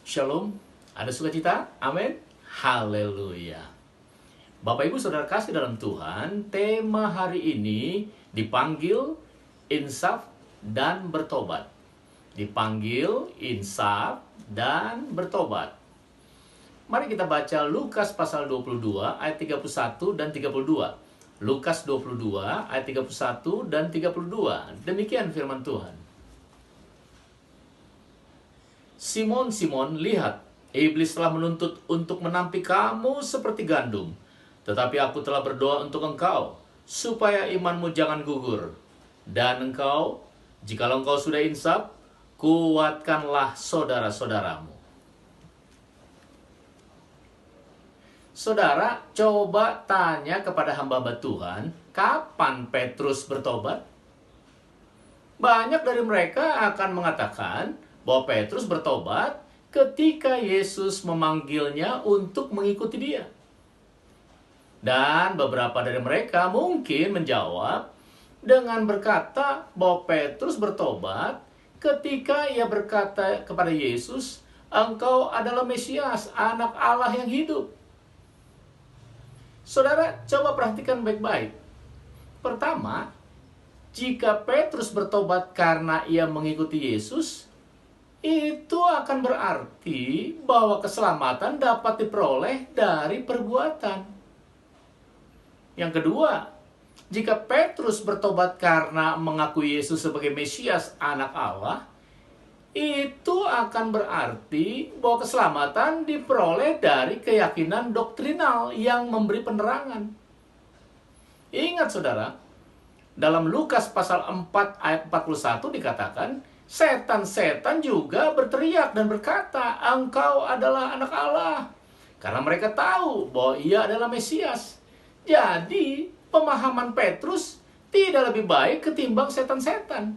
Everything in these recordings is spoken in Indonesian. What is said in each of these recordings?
Shalom, ada sukacita? Amin. Haleluya. Bapak Ibu Saudara kasih dalam Tuhan, tema hari ini dipanggil insaf dan bertobat. Dipanggil insaf dan bertobat. Mari kita baca Lukas pasal 22 ayat 31 dan 32. Lukas 22 ayat 31 dan 32. Demikian firman Tuhan. Simon, Simon, lihat, iblis telah menuntut untuk menampik kamu seperti gandum. Tetapi aku telah berdoa untuk engkau, supaya imanmu jangan gugur. Dan engkau, jikalau engkau sudah insaf, kuatkanlah saudara-saudaramu. Saudara, coba tanya kepada hamba Tuhan, kapan Petrus bertobat? Banyak dari mereka akan mengatakan bahwa Petrus bertobat ketika Yesus memanggilnya untuk mengikuti dia. Dan beberapa dari mereka mungkin menjawab dengan berkata bahwa Petrus bertobat ketika ia berkata kepada Yesus, "Engkau adalah Mesias, anak Allah yang hidup." Saudara, coba perhatikan baik-baik. Pertama, jika Petrus bertobat karena ia mengikuti Yesus, itu akan berarti bahwa keselamatan dapat diperoleh dari perbuatan. Yang kedua, jika Petrus bertobat karena mengakui Yesus sebagai Mesias, anak Allah, itu akan berarti bahwa keselamatan diperoleh dari keyakinan doktrinal yang memberi penerangan. Ingat saudara, dalam Lukas pasal 4 ayat 41 dikatakan, setan-setan juga berteriak dan berkata, "Engkau adalah anak Allah." Karena mereka tahu bahwa ia adalah Mesias. Jadi, pemahaman Petrus tidak lebih baik ketimbang setan-setan.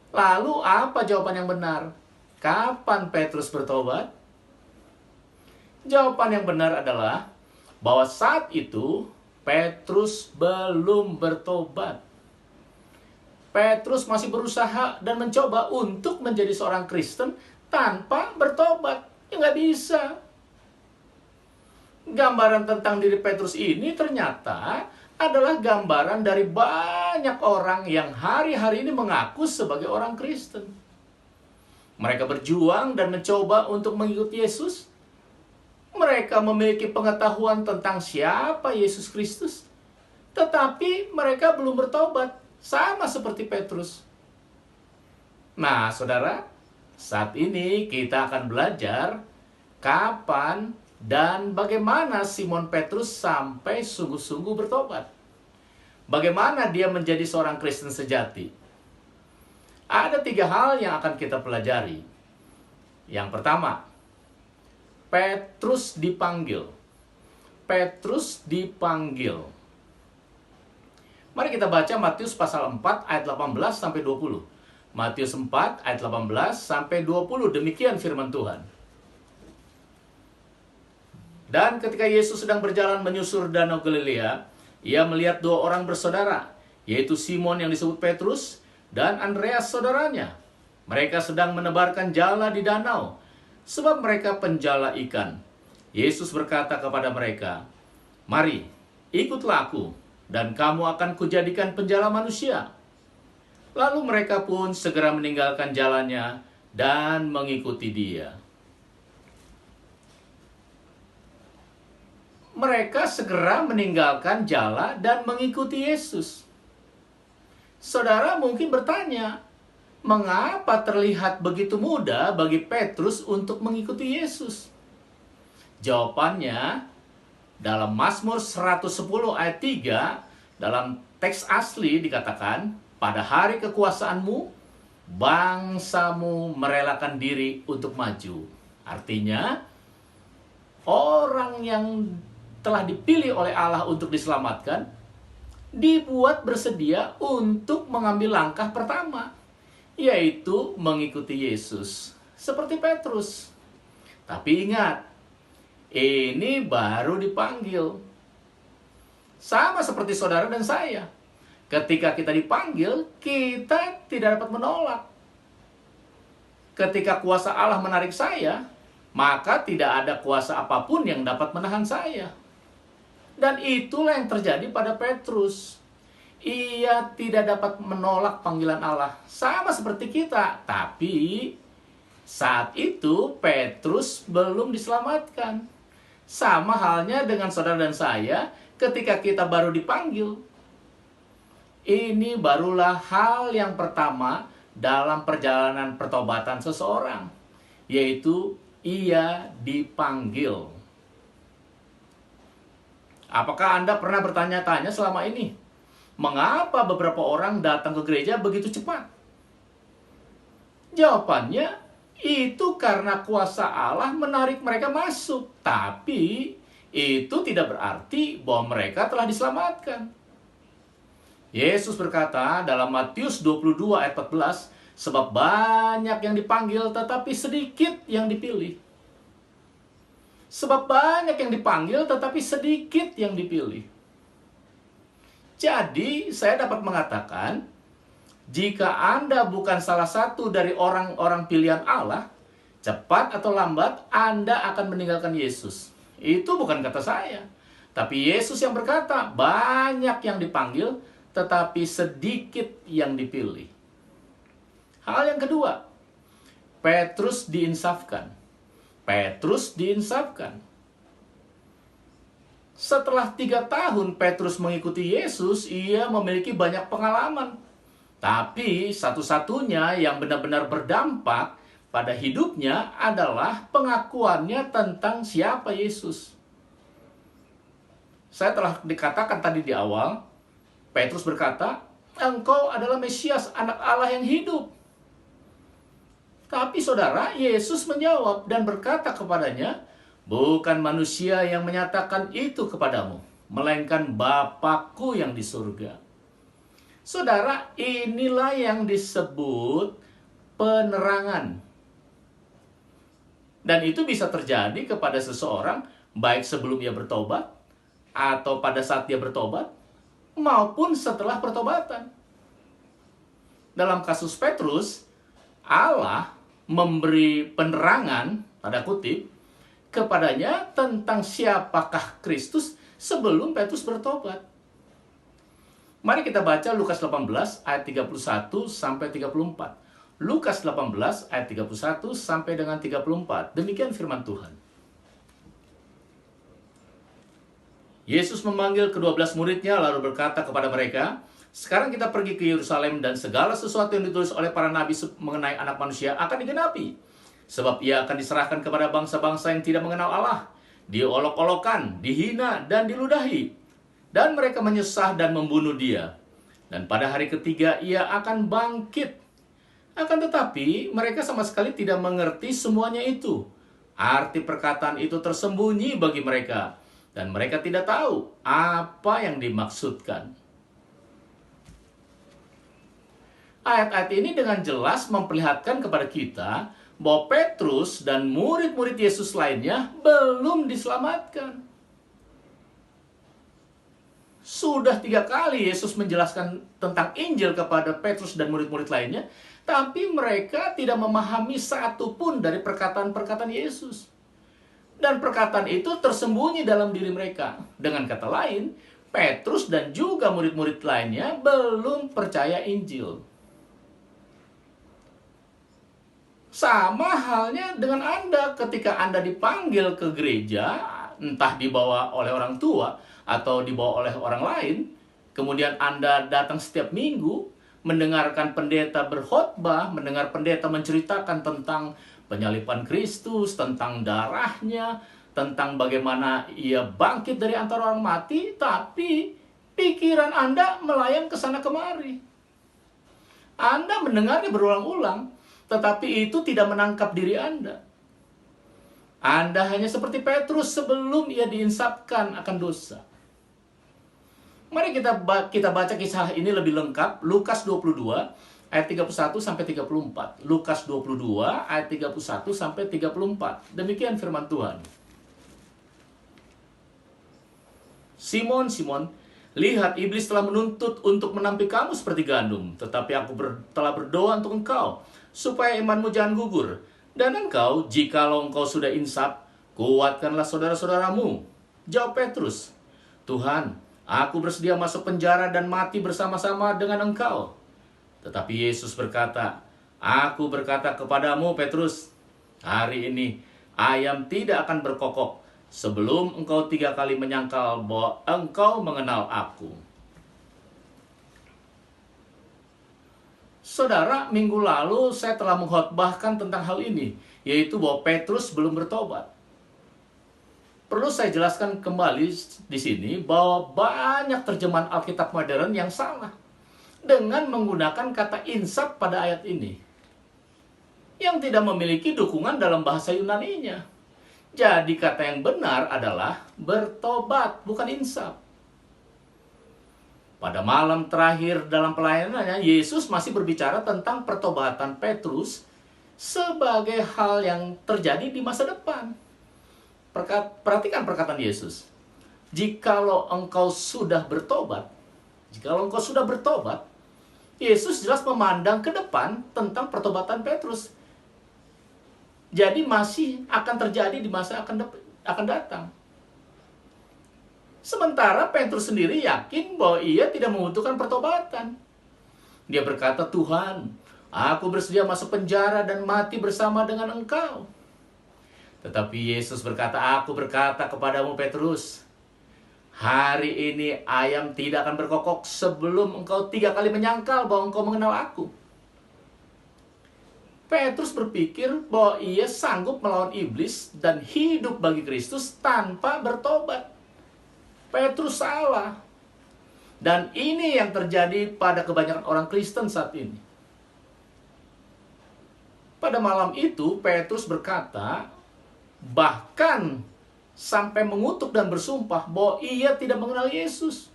Lalu, apa jawaban yang benar? Kapan Petrus bertobat? Jawaban yang benar adalah bahwa saat itu Petrus belum bertobat. Petrus masih berusaha dan mencoba untuk menjadi seorang Kristen tanpa bertobat. Ya nggak bisa. Gambaran tentang diri Petrus ini ternyata adalah gambaran dari banyak orang yang hari-hari ini mengaku sebagai orang Kristen. Mereka berjuang dan mencoba untuk mengikuti Yesus. Mereka memiliki pengetahuan tentang siapa Yesus Kristus. Tetapi mereka belum bertobat. Sama seperti Petrus. Nah, saudara, saat ini kita akan belajar kapan dan bagaimana Simon Petrus sampai sungguh-sungguh bertobat. Bagaimana dia menjadi seorang Kristen sejati. Ada 3 hal yang akan kita pelajari. Yang pertama, Petrus dipanggil. Petrus dipanggil. Mari kita baca Matius pasal 4 ayat 18 sampai 20. Matius 4 ayat 18 sampai 20. Demikian firman Tuhan. Dan ketika Yesus sedang berjalan menyusur danau Galilea, ia melihat 2 orang bersaudara, yaitu Simon yang disebut Petrus dan Andreas saudaranya. Mereka sedang menebarkan jala di danau, sebab mereka penjala ikan. Yesus berkata kepada mereka, "Mari, ikutlah aku, dan kamu akan kujadikan penjala manusia." Lalu mereka pun segera meninggalkan jalannya dan mengikuti dia. Mereka segera meninggalkan jala dan mengikuti Yesus. Saudara mungkin bertanya, mengapa terlihat begitu mudah bagi Petrus untuk mengikuti Yesus? Jawabannya, dalam Mazmur 110 ayat 3, dalam teks asli dikatakan, "Pada hari kekuasaanmu, bangsamu merelakan diri untuk maju." Artinya, orang yang telah dipilih oleh Allah untuk diselamatkan, dibuat bersedia untuk mengambil langkah pertama, yaitu mengikuti Yesus. Seperti Petrus. Tapi ingat, ini baru dipanggil. Sama seperti saudara dan saya. Ketika kita dipanggil, kita tidak dapat menolak. ketika kuasa Allah menarik saya, maka tidak ada kuasa apapun yang dapat menahan saya. Dan itulah yang terjadi pada Petrus. Ia tidak dapat menolak panggilan Allah, sama seperti kita. Tapi saat itu Petrus belum diselamatkan. Sama halnya dengan saudara dan saya ketika kita baru dipanggil. Ini barulah hal yang pertama dalam perjalanan pertobatan seseorang, yaitu ia dipanggil. Apakah Anda pernah bertanya-tanya selama ini, mengapa beberapa orang datang ke gereja begitu cepat? Jawabannya, itu karena kuasa Allah menarik mereka masuk. Tapi itu tidak berarti bahwa mereka telah diselamatkan. Yesus berkata dalam Matius 22 ayat 14, sebab banyak yang dipanggil tetapi sedikit yang dipilih. Sebab banyak yang dipanggil tetapi sedikit yang dipilih. Jadi saya dapat mengatakan, jika Anda bukan salah satu dari orang-orang pilihan Allah, cepat atau lambat Anda akan meninggalkan Yesus. Itu bukan kata saya, tapi Yesus yang berkata, banyak yang dipanggil tetapi sedikit yang dipilih. Hal yang kedua, Petrus diinsafkan. Petrus diinsafkan. Setelah 3 tahun Petrus mengikuti Yesus, ia memiliki banyak pengalaman. Tapi satu-satunya yang benar-benar berdampak pada hidupnya adalah pengakuannya tentang siapa Yesus. Saya telah dikatakan tadi di awal, Petrus berkata, engkau adalah Mesias, anak Allah yang hidup. Tapi saudara, Yesus menjawab dan berkata kepadanya, bukan manusia yang menyatakan itu kepadamu, melainkan Bapakku yang di surga. Saudara, inilah yang disebut penerangan. Dan itu bisa terjadi kepada seseorang, baik sebelum ia bertobat, atau pada saat dia bertobat, maupun setelah pertobatan. Dalam kasus Petrus, Allah memberi penerangan, tanda kutip, kepadanya tentang siapakah Kristus sebelum Petrus bertobat. Mari kita baca Lukas 18 ayat 31 sampai 34. Lukas 18 ayat 31 sampai dengan 34. Demikian firman Tuhan. Yesus memanggil ke-12 muridnya lalu berkata kepada mereka, sekarang kita pergi ke Yerusalem dan segala sesuatu yang ditulis oleh para nabi mengenai anak manusia akan digenapi. Sebab ia akan diserahkan kepada bangsa-bangsa yang tidak mengenal Allah. Diolok-olokan, dihina, dan diludahi. Dan mereka menyesah dan membunuh dia. Dan pada hari ketiga ia akan bangkit. Akan tetapi mereka sama sekali tidak mengerti semuanya itu. Arti perkataan itu tersembunyi bagi mereka. Dan mereka tidak tahu apa yang dimaksudkan. Ayat-ayat ini dengan jelas memperlihatkan kepada kita bahwa Petrus dan murid-murid Yesus lainnya belum diselamatkan. Sudah 3 kali Yesus menjelaskan tentang Injil kepada Petrus dan murid-murid lainnya, tapi mereka tidak memahami satu pun dari perkataan-perkataan Yesus. Dan perkataan itu tersembunyi dalam diri mereka. Dengan kata lain, Petrus dan juga murid-murid lainnya belum percaya Injil. Sama halnya dengan Anda ketika Anda dipanggil ke gereja, entah dibawa oleh orang tua atau dibawa oleh orang lain, kemudian Anda datang setiap minggu, mendengarkan pendeta berkhotbah, mendengar pendeta menceritakan tentang penyaliban Kristus, tentang darahnya, tentang bagaimana ia bangkit dari antara orang mati, tapi pikiran Anda melayang ke sana kemari. Anda mendengarnya berulang-ulang, tetapi itu tidak menangkap diri Anda. Anda hanya seperti Petrus sebelum ia diinsafkan akan dosa. Mari kita baca kisah ini lebih lengkap. Lukas 22 ayat 31 sampai 34. Lukas 22 ayat 31 sampai 34. Demikian firman Tuhan. Simon, Simon, Lihat, iblis telah menuntut untuk menampik kamu seperti gandum, tetapi aku telah berdoa untuk engkau, supaya imanmu jangan gugur. Dan engkau, jikalau engkau sudah insaf, kuatkanlah saudara-saudaramu. Jawab Petrus, Tuhan, aku bersedia masuk penjara dan mati bersama-sama dengan engkau. Tetapi Yesus berkata, aku berkata kepadamu, Petrus, hari ini ayam tidak akan berkokok sebelum engkau 3 kali menyangkal bahwa engkau mengenal aku. Saudara, minggu lalu saya telah mengkhotbahkan tentang hal ini, yaitu bahwa Petrus belum bertobat. Perlu saya jelaskan kembali di sini bahwa banyak terjemahan Alkitab modern yang salah dengan menggunakan kata insaf pada ayat ini, yang tidak memiliki dukungan dalam bahasa Yunani-nya. Jadi kata yang benar adalah bertobat, bukan insaf. Pada malam terakhir dalam pelayanannya, Yesus masih berbicara tentang pertobatan Petrus sebagai hal yang terjadi di masa depan. Perhatikan perkataan Yesus. Jikalau engkau sudah bertobat, Yesus jelas memandang ke depan tentang pertobatan Petrus. Jadi masih akan terjadi di masa akan datang. Sementara Petrus sendiri yakin bahwa ia tidak membutuhkan pertobatan. Dia berkata, Tuhan, aku bersedia masuk penjara dan mati bersama dengan engkau. Tetapi Yesus berkata, aku berkata kepadamu Petrus, hari ini ayam tidak akan berkokok sebelum engkau 3 kali menyangkal bahwa engkau mengenal aku. Petrus berpikir bahwa ia sanggup melawan iblis dan hidup bagi Kristus tanpa bertobat. Petrus salah. Dan ini yang terjadi pada kebanyakan orang Kristen saat ini. Pada malam itu, Petrus berkata, bahkan sampai mengutuk dan bersumpah bahwa ia tidak mengenal Yesus.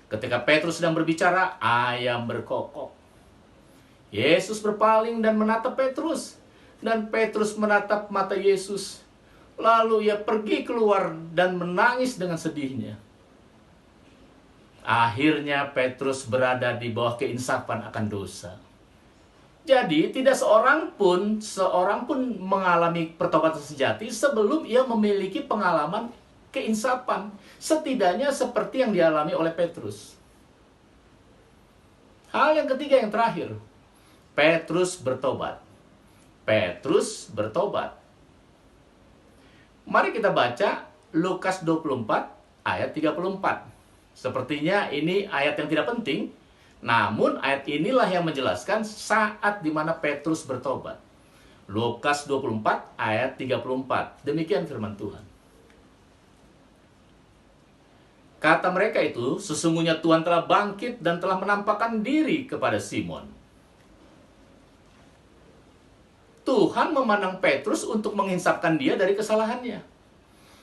Ketika Petrus sedang berbicara, ayam berkokok. Yesus berpaling dan menatap Petrus. Dan Petrus menatap mata Yesus. Lalu ia pergi keluar dan menangis dengan sedihnya. Akhirnya Petrus berada di bawah keinsafan akan dosa. Jadi tidak seorang pun mengalami pertobatan sejati sebelum ia memiliki pengalaman keinsapan. Setidaknya seperti yang dialami oleh Petrus. Hal yang ketiga yang terakhir. Petrus bertobat. Mari kita baca Lukas 24 ayat 34. Sepertinya ini ayat yang tidak penting, namun ayat inilah yang menjelaskan saat di mana Petrus bertobat. Lukas 24 ayat 34. Demikian firman Tuhan. Kata mereka itu, sesungguhnya Tuhan telah bangkit dan telah menampakkan diri kepada Simon. Tuhan memandang Petrus untuk menginsafkan dia dari kesalahannya.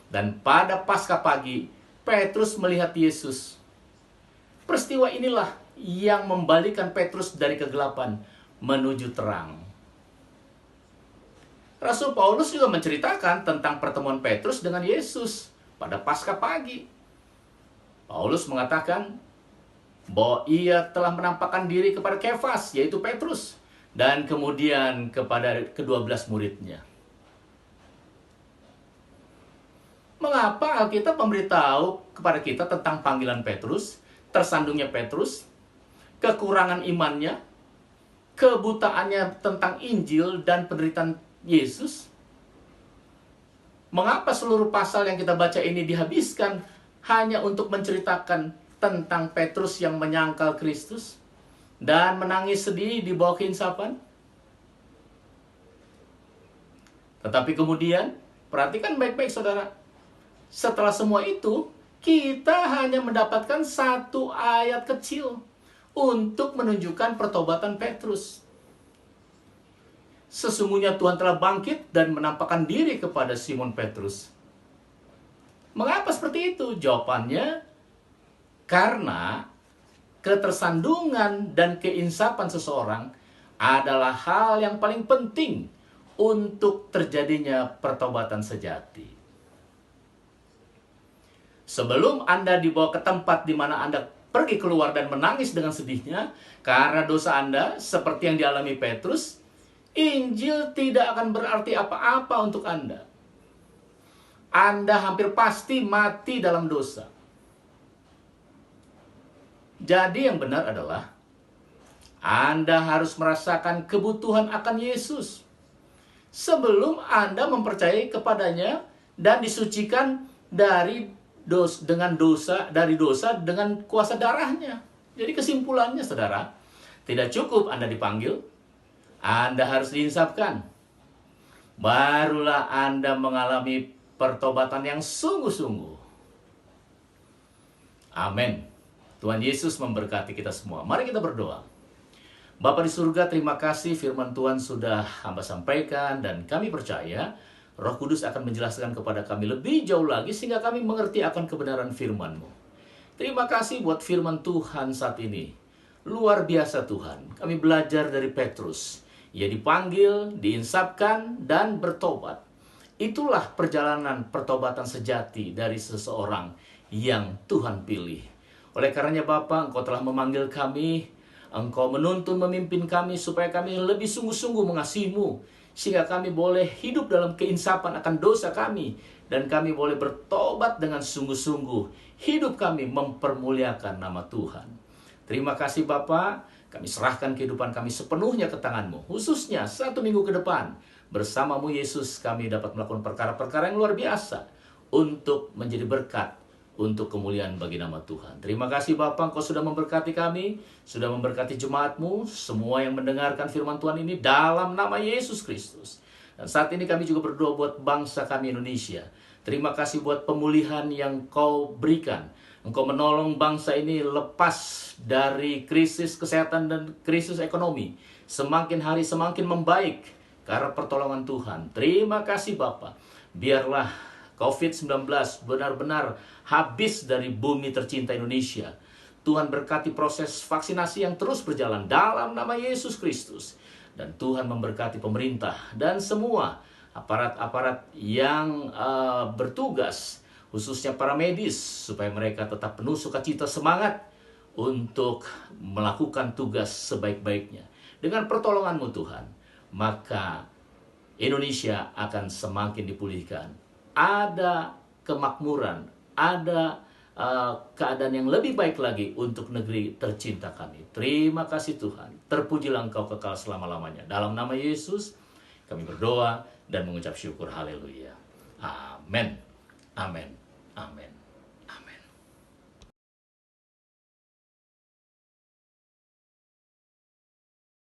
Dan pada Paskah pagi, Petrus melihat Yesus. Peristiwa inilah yang membalikan Petrus dari kegelapan menuju terang. Rasul Paulus juga menceritakan tentang pertemuan Petrus dengan Yesus pada Paskah pagi. Paulus mengatakan bahwa ia telah menampakkan diri kepada Kefas, yaitu Petrus, dan kemudian kepada ke-12 muridnya. Mengapa Alkitab memberitahu kepada kita tentang panggilan Petrus, tersandungnya Petrus, kekurangan imannya, kebutaannya tentang Injil dan penderitaan Yesus? Mengapa seluruh pasal yang kita baca ini dihabiskan hanya untuk menceritakan tentang Petrus yang menyangkal Kristus dan menangis sedih di bawah keinsapan? Tetapi kemudian, perhatikan baik-baik saudara. Setelah semua itu, kita hanya mendapatkan satu ayat kecil untuk menunjukkan pertobatan Petrus. Sesungguhnya Tuhan telah bangkit dan menampakkan diri kepada Simon Petrus. Mengapa seperti itu? Jawabannya, karena ketersandungan dan keinsapan seseorang adalah hal yang paling penting untuk terjadinya pertobatan sejati. Sebelum Anda dibawa ke tempat di mana Anda pergi keluar dan menangis dengan sedihnya karena dosa Anda, seperti yang dialami Petrus, Injil tidak akan berarti apa-apa untuk Anda. Anda hampir pasti mati dalam dosa. Jadi yang benar adalah Anda harus merasakan kebutuhan akan Yesus sebelum Anda mempercayai kepadanya dan disucikan dari dosa dengan kuasa darahnya. Jadi kesimpulannya, saudara, tidak cukup Anda dipanggil, Anda harus diinsapkan. Barulah Anda mengalami pertobatan yang sungguh-sungguh. Amin. Tuhan Yesus memberkati kita semua. Mari kita berdoa. Bapa di surga, terima kasih firman Tuhan sudah hamba sampaikan, dan kami percaya Roh Kudus akan menjelaskan kepada kami lebih jauh lagi sehingga kami mengerti akan kebenaran firman-Mu. Terima kasih buat firman Tuhan saat ini. Luar biasa Tuhan. Kami belajar dari Petrus. Ia dipanggil, diinsapkan, dan bertobat. Itulah perjalanan pertobatan sejati dari seseorang yang Tuhan pilih. Oleh karenanya Bapa, Engkau telah memanggil kami, Engkau menuntun memimpin kami supaya kami lebih sungguh-sungguh mengasihi-Mu, sehingga kami boleh hidup dalam keinsapan akan dosa kami, dan kami boleh bertobat dengan sungguh-sungguh. Hidup kami mempermuliakan nama Tuhan. Terima kasih Bapa, kami serahkan kehidupan kami sepenuhnya ke tangan-Mu, khususnya 1 minggu ke depan. Bersama-Mu Yesus kami dapat melakukan perkara-perkara yang luar biasa untuk menjadi berkat, untuk kemuliaan bagi nama Tuhan. Terima kasih Bapa, Engkau sudah memberkati kami, sudah memberkati jemaat-Mu, semua yang mendengarkan firman Tuhan ini dalam nama Yesus Kristus. Dan saat ini kami juga berdoa buat bangsa kami Indonesia. Terima kasih buat pemulihan yang Kau berikan. Engkau menolong bangsa ini lepas dari krisis kesehatan dan krisis ekonomi. Semakin hari semakin membaik karena pertolongan Tuhan. Terima kasih Bapa. Biarlah COVID-19 benar-benar habis dari bumi tercinta Indonesia. Tuhan berkati proses vaksinasi yang terus berjalan dalam nama Yesus Kristus. Dan Tuhan memberkati pemerintah dan semua aparat-aparat yang bertugas, khususnya para medis, supaya mereka tetap penuh sukacita, semangat untuk melakukan tugas sebaik-baiknya. Dengan pertolongan-Mu Tuhan, maka Indonesia akan semakin dipulihkan. Ada kemakmuran, ada keadaan yang lebih baik lagi untuk negeri tercinta kami. Terima kasih Tuhan. Terpujilah Engkau kekal selama-lamanya. Dalam nama Yesus kami berdoa dan mengucap syukur. Haleluya. Amin. Amin. Amin.